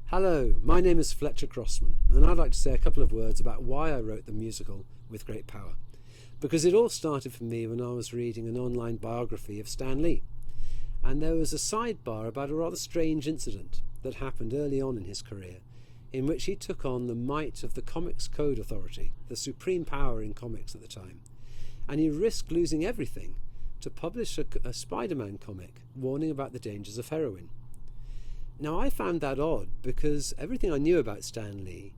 Hello, my name is Fletcher Crossman, and I'd like to say a couple of words about why I wrote the musical With Great Power. Because it all started for me when I was reading an online biography of Stan Lee, and there was a sidebar about a rather strange incident that happened early on in his career, in which he took on the might of the Comics Code Authority, the supreme power in comics at the time, and he risked losing everything to publish a Spider-Man comic warning about the dangers of heroin. Now, I found that odd because everything I knew about Stan Lee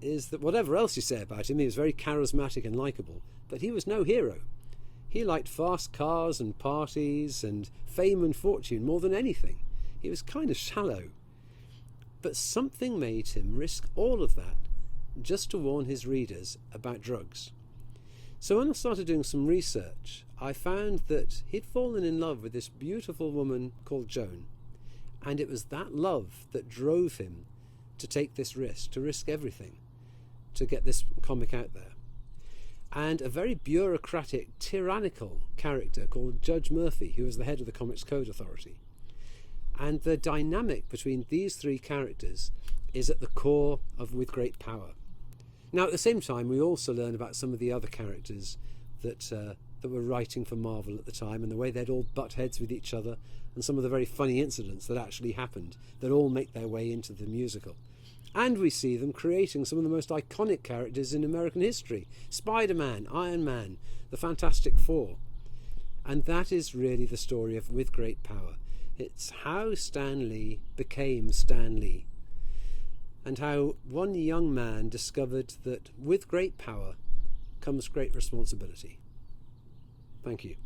is that whatever else you say about him, he was very charismatic and likeable, but he was no hero. He liked fast cars and parties and fame and fortune more than anything. He was kind of shallow. But something made him risk all of that just to warn his readers about drugs. So when I started doing some research, I found that he'd fallen in love with this beautiful woman called Joan. And it was that love that drove him to take this risk, to risk everything, to get this comic out there. And a very bureaucratic, tyrannical character called Judge Murphy, who was the head of the Comics Code Authority. And the dynamic between these three characters is at the core of With Great Power. Now, at the same time, we also learn about some of the other characters that were writing for Marvel at the time, and the way they'd all butt heads with each other, and some of the very funny incidents that actually happened that all make their way into the musical. And we see them creating some of the most iconic characters in American history: Spider-Man, Iron Man, the Fantastic Four. And that is really the story of With Great Power. It's how Stan Lee became Stan Lee, and how one young man discovered that with great power comes great responsibility. Thank you.